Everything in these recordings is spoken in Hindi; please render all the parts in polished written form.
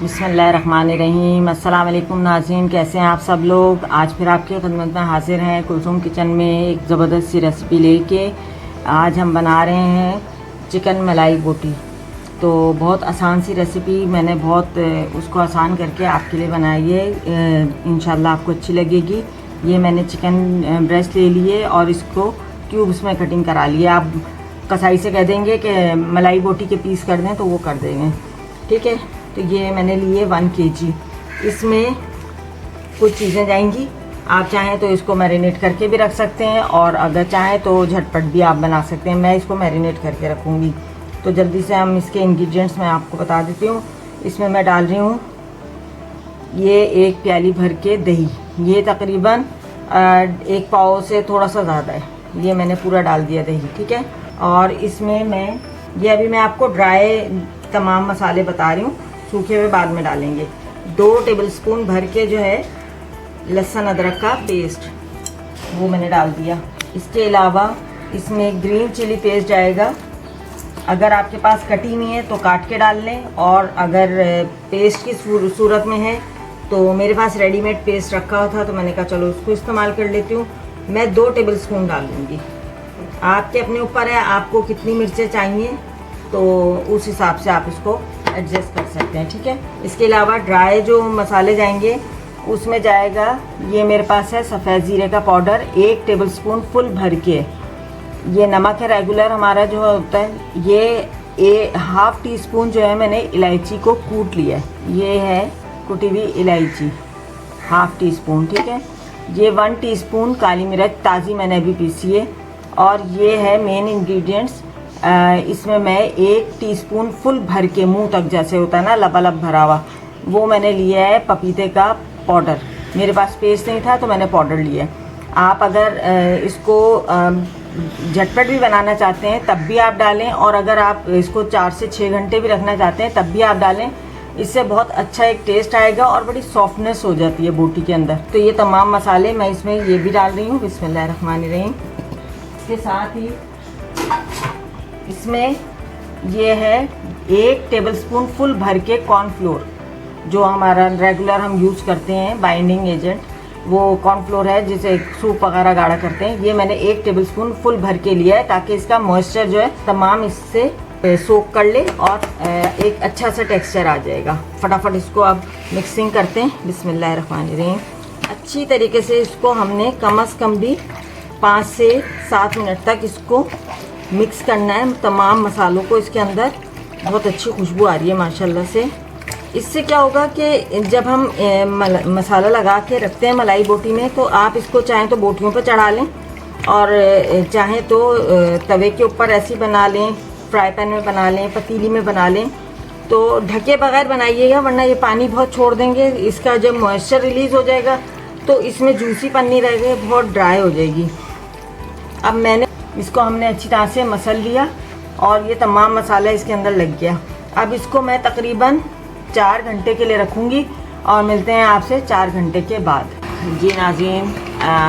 बिस्मिल्लाहिर्रहमानिर्रहीम। अस्सलाम वालेकुम नाज़रीन, कैसे हैं आप सब लोग। आज फिर आपकी खिदमत में हाजिर हैं कुलसुम किचन में एक ज़बरदस्त सी रेसिपी लेके। आज हम बना रहे हैं चिकन मलाई बोटी। तो बहुत आसान सी रेसिपी, मैंने बहुत उसको आसान करके आपके लिए बनाई है। इंशाल्लाह आपको अच्छी लगेगी। ये मैंने चिकन ब्रेस्ट ले लिए और इसको क्यूब्स में कटिंग करा लिए। आप कसाई से कह देंगे कि मलाई बोटी के पीस कर दें तो वो कर देंगे, ठीक है। तो ये मैंने लिए 1 kg। इसमें कुछ चीज़ें जाएंगी। आप चाहें तो इसको मैरिनेट करके भी रख सकते हैं और अगर चाहें तो झटपट भी आप बना सकते हैं। मैं इसको मैरिनेट करके रखूँगी। तो जल्दी से हम इसके इंग्रेडिएंट्स मैं आपको बता देती हूँ। इसमें मैं डाल रही हूँ ये 1 प्याली भर के दही। ये तकरीबन 1 पाव से थोड़ा सा ज़्यादा है। ये मैंने पूरा डाल दिया दही, ठीक है। और इसमें मैं अभी आपको ड्राई तमाम मसाले बता रही हूँ, सूखे हुए बाद में डालेंगे। 2 टेबलस्पून भर के जो है लहसुन अदरक का पेस्ट, वो मैंने डाल दिया। इसके अलावा इसमें ग्रीन चिली पेस्ट जाएगा। अगर आपके पास कटी नहीं है तो काट के डाल लें, और अगर पेस्ट की सूरत में है तो मेरे पास रेडीमेड पेस्ट रखा हुआ था तो मैंने कहा चलो उसको इस्तेमाल कर लेती हूँ। मैं 2 टेबलस्पून डाल दूँगी। आपके अपने ऊपर है आपको कितनी मिर्चें चाहिए, तो उस हिसाब से आप इसको एडजस्ट कर सकते हैं, ठीक है। इसके अलावा ड्राई जो मसाले जाएंगे उसमें जाएगा, ये मेरे पास है सफ़ेद ज़ीरे का पाउडर 1 टेबलस्पून फुल भर के। ये नमक है रेगुलर हमारा जो होता है। ये 1/2 टीस्पून जो है मैंने इलायची को कूट लिया है। ये है कुटी हुई इलायची 1/2 टीस्पून, ठीक है। ये 1 टीस्पून काली मिर्च ताज़ी मैंने अभी पीसी है। और ये है मेन इंग्रेडिएंट्स। इसमें मैं 1 टीस्पून फुल भर के मुंह तक जैसे होता है ना लबालब भरा हुआ, वो मैंने लिया है पपीते का पाउडर। मेरे पास पेस्ट नहीं था तो मैंने पाउडर लिया है। आप अगर इसको झटपट भी बनाना चाहते हैं तब भी आप डालें, और अगर आप इसको 4 से 6 घंटे भी रखना चाहते हैं तब भी आप डालें। इससे बहुत अच्छा एक टेस्ट आएगा और बड़ी सॉफ्टनेस हो जाती है बोटी के अंदर। तो ये तमाम मसाले मैं इसमें ये भी डाल रही हूँ। बिस्मिल्लाहिर्रहमानिर्रहीम। इसके साथ ही इसमें ये है 1 टेबलस्पून फुल भर के कॉर्नफ्लोर, जो हमारा रेगुलर हम यूज़ करते हैं बाइंडिंग एजेंट, वो कॉर्नफ्लोर है जिसे सूप वगैरह गाढ़ा करते हैं। ये मैंने 1 टेबलस्पून फुल भर के लिया है ताकि इसका मॉइस्चर जो है तमाम इससे सोक कर ले और एक अच्छा सा टेक्सचर आ जाएगा। फटाफट इसको अब मिक्सिंग करते हैं। बिस्मिल्लाहिर्रहमानिर्रहीम। अच्छी तरीके से इसको हमने कम से कम भी 5 से 7 मिनट तक इसको मिक्स करना है, तमाम मसालों को। इसके अंदर बहुत अच्छी खुशबू आ रही है माशाल्लाह से। इससे क्या होगा कि जब हम मसाला लगा के रखते हैं मलाई बोटी में, तो आप इसको चाहें तो बोटियों पर चढ़ा लें और चाहें तो तवे के ऊपर ऐसी बना लें, फ्राई पैन में बना लें, पतीली में बना लें। तो ढके बगैर बनाइएगा, वरना ये पानी बहुत छोड़ देंगे। इसका जब मॉइस्चर रिलीज़ हो जाएगा तो इसमें जूसी पन नहीं रहेगा, बहुत ड्राई हो जाएगी। अब मैंने इसको हमने अच्छी तरह से मसल लिया और ये तमाम मसाला इसके अंदर लग गया। अब इसको मैं तकरीबन 4 घंटे के लिए रखूँगी और मिलते हैं आपसे 4 घंटे के बाद। जी नाज़रीन,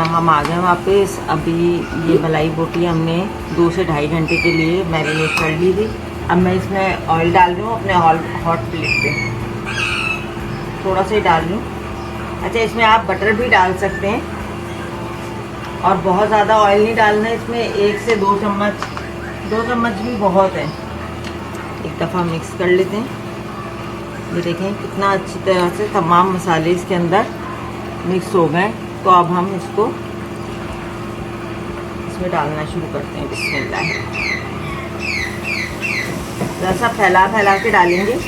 हम आ गए वापस। अभी ये मलाई बोटी हमने 2 से 2.5 घंटे के लिए मैरिनेट कर ली थी। अब मैं इसमें ऑयल डाल रही हूँ अपने हॉट प्लेट पे, थोड़ा सा ही डाल रही हूँ। अच्छा, इसमें आप बटर भी डाल सकते हैं और बहुत ज़्यादा ऑयल नहीं डालना है इसमें। 1 से 2 चम्मच, 2 चम्मच भी बहुत है। एक दफ़ा मिक्स कर लेते हैं। ये देखें कितना अच्छी तरह से तमाम मसाले इसके अंदर मिक्स हो गए। तो अब हम इसको इसमें डालना शुरू करते हैं। बिस्मिल्लाह। थोड़ा सा फैला के डालेंगे।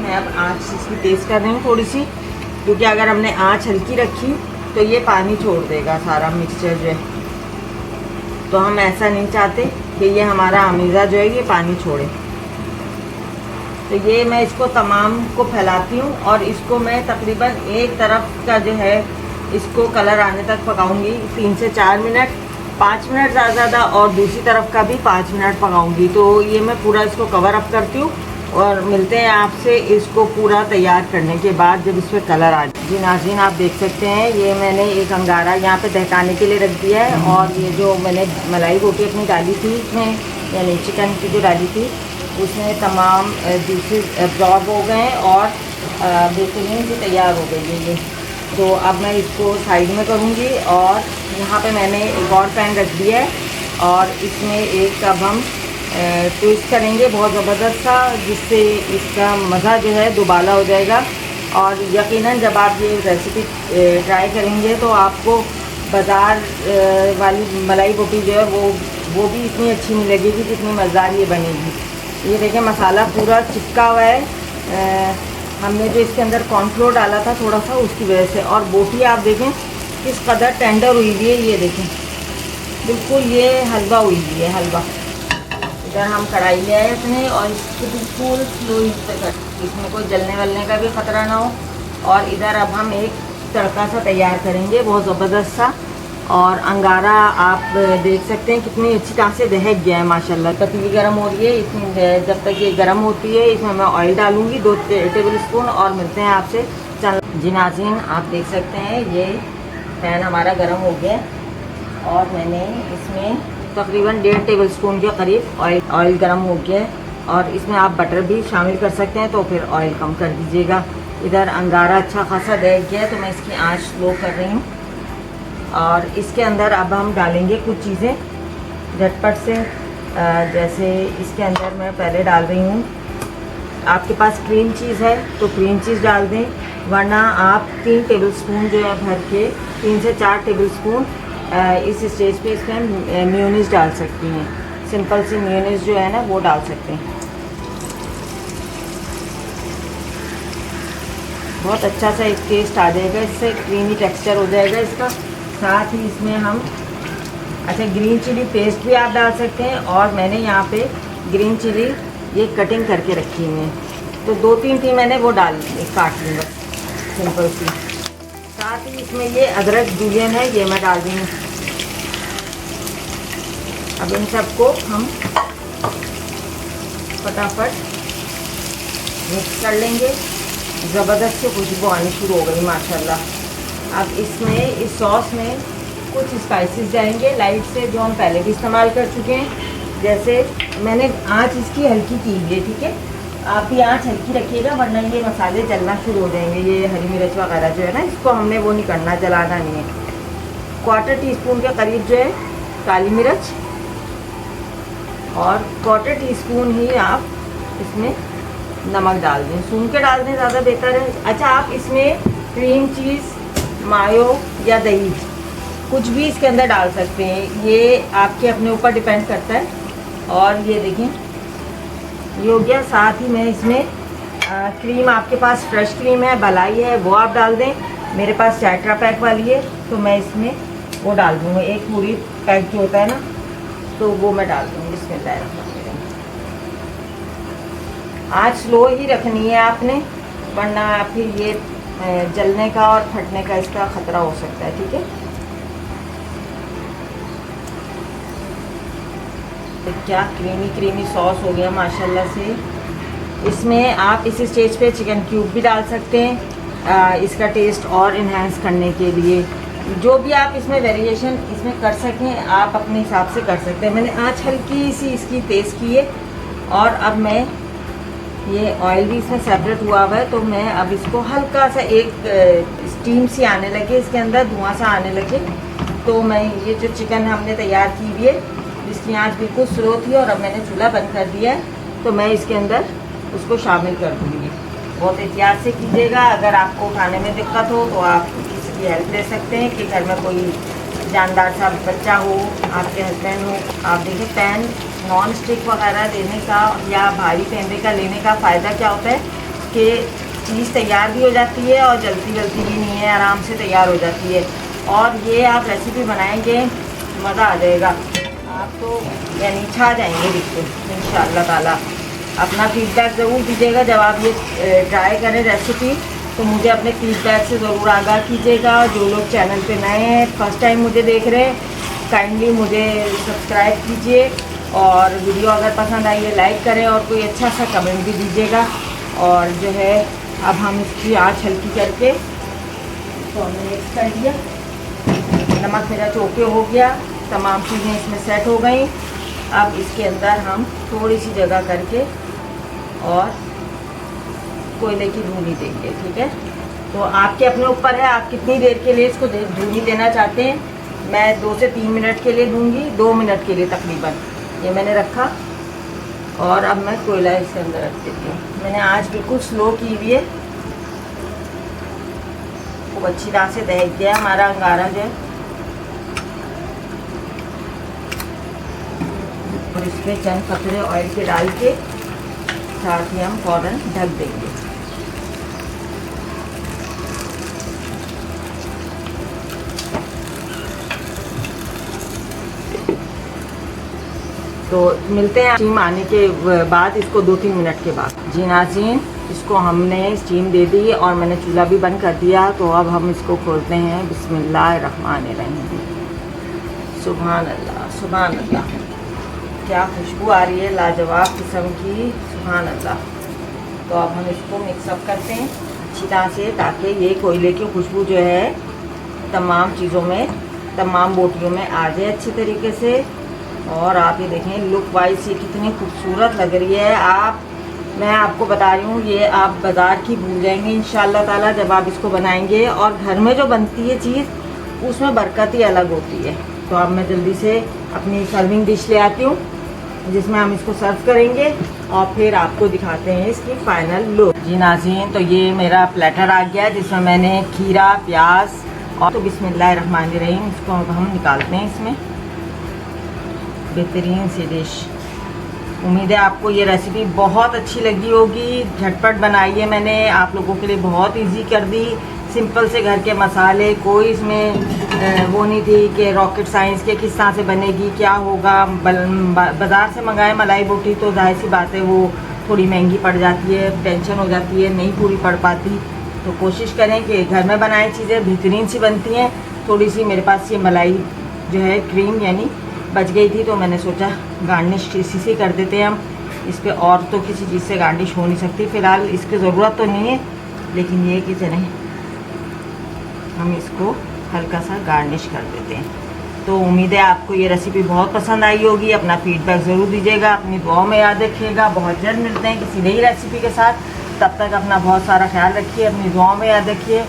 मैं अब आँच इसकी तेज़ कर रही हूँ थोड़ी सी, क्योंकि अगर हमने आँच हल्की रखी तो ये पानी छोड़ देगा सारा मिक्सचर जो है। तो हम ऐसा नहीं चाहते कि ये हमारा अमीज़ा जो है ये पानी छोड़े। तो ये मैं इसको तमाम को फैलाती हूँ और इसको मैं तकरीबन एक तरफ का जो है इसको कलर आने तक पकाऊंगी 3 से 4 मिनट, 5 मिनट ज़्यादा, और दूसरी तरफ का भी 5 मिनट पकाऊंगी। तो ये मैं पूरा इसको कवर अप करती हूँ और मिलते हैं आपसे इसको पूरा तैयार करने के बाद, जब इसमें कलर आ जाए। जी नाज़रीन, आप देख सकते हैं ये मैंने एक अंगारा यहाँ पे दहकाने के लिए रख दिया है, और ये जो मैंने मलाई रोटी अपनी डाली थी इसमें, यानी चिकन की जो डाली थी उसमें तमाम जूसेस एब्जॉर्ब हो गए हैं और बेहतरीन से तैयार हो गई है ये। तो अब मैं इसको साइड में करूँगी, और यहाँ पे मैंने एक और पैन रख दिया है, और इसमें एक अब हम ट्विस्ट करेंगे बहुत ज़बरदस्त सा, जिससे इसका मज़ा जो है दुबाला हो जाएगा। और यकीनन जब आप ये रेसिपी ट्राई करेंगे तो आपको बाज़ार वाली मलाई रोटी जो है वो भी इतनी अच्छी नहीं लगेगी जितनी मज़ेदार ये बनेगी। ये देखें मसाला पूरा चिपका हुआ है, हमने जो इसके अंदर कॉर्नफ्लोर डाला था थोड़ा सा, उसकी वजह से। और बोटी आप देखें किस कदर टेंडर हुई हुई है, ये देखें बिल्कुल ये हलवा हुई हुई है, हलवा। इधर हम कढ़ाई ले आए अपने, और इसको बिल्कुल स्लो हीट पे कर, इसमें कोई जलने वलने का भी ख़तरा ना हो। और इधर अब हम एक तड़का सा तैयार करेंगे बहुत ज़बरदस्त सा। और अंगारा आप देख सकते हैं कितनी अच्छी तरह से दहक गया है माशाल्लाह। पतीली गर्म हो रही है, इसमें जब तक ये गर्म होती है इसमें मैं ऑयल डालूँगी 2 टेबल स्पून, और मिलते हैं आपसे। जी नाज़रीन, आप देख सकते हैं ये पैन हमारा गर्म हो गया, और मैंने इसमें तकरीबन 1.5 टेबल स्पून के करीब ऑयल गर्म हो गया है, और इसमें आप बटर भी शामिल कर सकते हैं, तो फिर ऑयल कम कर दीजिएगा। इधर अंगारा अच्छा खासा दहक गया है, तो मैं इसकी आंच स्लो कर रही हूँ। और इसके अंदर अब हम डालेंगे कुछ चीज़ें झटपट से, जैसे इसके अंदर मैं पहले डाल रही हूँ, आपके पास क्रीम चीज़ है तो क्रीम चीज़ डाल दें, वरना आप 3 टेबल स्पून जो है भर के 3 से 4 टेबल स्पून इस स्टेज पे इसमें मेयोनीज़ डाल सकती हैं। सिंपल सी मेयोनीज़ जो है ना वो डाल सकते हैं, बहुत अच्छा सा एक टेस्ट आ जाएगा, इससे क्रीमी टेक्सचर हो जाएगा इसका। साथ ही इसमें हम ग्रीन चिली पेस्ट भी आप डाल सकते हैं, और मैंने यहाँ पे ग्रीन चिली ये कटिंग करके रखी हुई है, तो 2-3 थी मैंने वो डाल ली, काट ली बस सिंपल सी। साथ ही इसमें ये अदरक जूलियन है, ये मैं डाल रही हूँ। अब इन सबको हम फटाफट मिक्स कर लेंगे। ज़बरदस्त से खुशबू आनी शुरू हो गई माशाल्लाह। अब इसमें इस सॉस में कुछ स्पाइसेस जाएंगे लाइट से, जो हम पहले भी इस्तेमाल कर चुके हैं। जैसे मैंने आँच इसकी हल्की की है, ठीक है, आप भी आँच हल्की रखिएगा, वरना ये मसाले जलना शुरू हो जाएंगे। ये हरी मिर्च वगैरह जो है ना, इसको हमने वो नहीं करना, जलाना नहीं है। 1/4 टीस्पून के करीब जो है काली मिर्च, और 1/4 टीस्पून ही आप इसमें नमक डाल दें, सून के डाल दें, ज़्यादा बेहतर है। अच्छा, आप इसमें क्रीम चीज़, मायो या दही कुछ भी इसके अंदर डाल सकते हैं, ये आपके अपने ऊपर डिपेंड करता है। और ये देखें ये हो गया। साथ ही मैं इसमें क्रीम, आपके पास फ्रेश क्रीम है, मलाई है, वो आप डाल दें। मेरे पास टेट्रा पैक वाली है, तो मैं इसमें वो डाल दूँगी, एक पूरी पैक जो होता है ना, तो वो मैं डाल दूँगी। इसमें आज स्लो ही रखनी है आपने, वरना फिर ये जलने का और फटने का इसका ख़तरा हो सकता है, ठीक है। तो क्या क्रीमी सॉस हो गया माशाल्लाह से। इसमें आप इस स्टेज पे चिकन क्यूब भी डाल सकते हैं, इसका टेस्ट और इन्हेंस करने के लिए। जो भी आप इसमें वेरिएशन इसमें कर सकें, आप अपने हिसाब से कर सकते हैं। मैंने आँच हल्की सी इसकी तेज़ की है, और अब मैं ये ऑयल भी इसमें सेपरेट हुआ है, तो मैं अब इसको हल्का सा एक स्टीम सी आने लगे, इसके अंदर धुआं सा आने लगे, तो मैं ये जो चिकन हमने तैयार की हुई है, जिसकी आंच बिल्कुल स्लो थी, और अब मैंने चूल्हा बंद कर दिया है, तो मैं इसके अंदर उसको शामिल कर दूँगी। बहुत एहतियात से कीजिएगा, अगर आपको उठाने में दिक्कत हो तो आप किसी की हेल्प ले सकते हैं, कि घर में कोई जानदार सा बच्चा हो, आपके हस्बैंड हो। आप देखिए पैन नॉन स्टिक वगैरह लेने का या भारी तंबे का लेने का फ़ायदा क्या होता है कि चीज़ तैयार भी हो जाती है, और जल्दी भी नहीं है, आराम से तैयार हो जाती है। और ये आप रेसिपी बनाएंगे, मज़ा आ जाएगा, आप तो यानी छा जाएंगे बिल्कुल इंशाअल्लाह ताला। अपना फीडबैक ज़रूर दीजिएगा जब आप ये ट्राई करें रेसिपी, तो मुझे अपने फीडबैक से ज़रूर आगाह कीजिएगा। जो लोग चैनल पे नए हैं, फर्स्ट टाइम मुझे देख रहे हैं, काइंडली मुझे सब्सक्राइब कीजिए, और वीडियो अगर पसंद आई है लाइक करें और कोई अच्छा सा कमेंट भी दीजिएगा। और जो है अब हम इसकी आँच हल्की करके तो हमने मिक्स कर दिया। नमक मेरा चोके हो गया, तमाम चीज़ें इसमें सेट हो गई। अब इसके अंदर हम थोड़ी सी जगह करके और कोयले की धूनी देंगे। ठीक है, तो आपके अपने ऊपर है आप कितनी देर के लिए इसको धूनी देना चाहते हैं। मैं 2 से 3 मिनट के लिए दूंगी, 2 मिनट के लिए तकरीबन ये मैंने रखा। और अब मैं कोयला इसके अंदर रख देती हूँ। मैंने आँच बिल्कुल स्लो की हुई है, खूब अच्छी तरह से दहक गया हमारा अंगारा जो है। और इसमें चंद कतरे ऑयल के डाल के साथ ही हम फ़ौरन ढक देंगे। तो मिलते हैं स्टीम आने के बाद, इसको 2-3 मिनट के बाद। जी नाज़रीन, इसको हमने स्टीम दे दी और मैंने चूल्हा भी बंद कर दिया। तो अब हम इसको खोलते हैं। बिस्मिल्लाहिर्रहमानिर्रहीम। सुभान अल्लाह, सुभान अल्लाह, क्या खुशबू आ रही है लाजवाब किस्म की, सुभान अल्लाह। तो अब हम इसको मिक्सअप करते हैं अच्छी तरह से, ताकि ये कोयले की खुशबू जो है तमाम चीज़ों में, तमाम बोटियों में आ जाए अच्छी तरीके से। और आप ये देखें लुक वाइज ये कितनी खूबसूरत लग रही है। मैं आपको बता रही हूँ, ये आप बाज़ार की भूल जाएंगे इंशाअल्लाह ताला जब आप इसको बनाएंगे। और घर में जो बनती है चीज़ उसमें बरकत ही अलग होती है। तो अब मैं जल्दी से अपनी सर्विंग डिश ले आती हूँ जिसमें हम इसको सर्व करेंगे और फिर आपको दिखाते हैं इसकी फाइनल लुक। जी नाज़रीन, तो ये मेरा प्लेटर आ गया जिसमें मैंने खीरा, प्याज और तो बिस्मिल्लाहिर्रहमानिर्रहीम इसको अब हम निकालते हैं इसमें। बेहतरीन सी डिश। उम्मीद है आपको ये रेसिपी बहुत अच्छी लगी होगी। झटपट बनाई है मैंने आप लोगों के लिए, बहुत इजी कर दी। सिंपल से घर के मसाले, कोई इसमें वो नहीं थी कि रॉकेट साइंस के किस तरह से बनेगी, क्या होगा। बाज़ार से मंगाए मलाई बोटी तो जाहिर सी बात है वो थोड़ी महंगी पड़ जाती है, टेंशन हो जाती है, नहीं पूरी पड़ पाती। तो कोशिश करें कि घर में बनाए चीज़ें बेहतरीन सी बनती हैं। थोड़ी सी मेरे पास ये मलाई जो है क्रीम यानी बच गई थी, तो मैंने सोचा गार्निश इसी से कर देते हैं हम इस पर। और तो किसी चीज़ से गार्निश हो नहीं सकती, फ़िलहाल इसकी ज़रूरत तो नहीं है, लेकिन ये कि चलें हम इसको हल्का सा गार्निश कर देते हैं। तो उम्मीद है आपको ये रेसिपी बहुत पसंद आई होगी। अपना फीडबैक ज़रूर दीजिएगा, अपनी दुआओं में याद रखिएगा। बहुत जल्द मिलते हैं किसी नई रेसिपी के साथ। तब तक अपना बहुत सारा ख्याल रखिए, अपनी दुआओं में याद रखिए।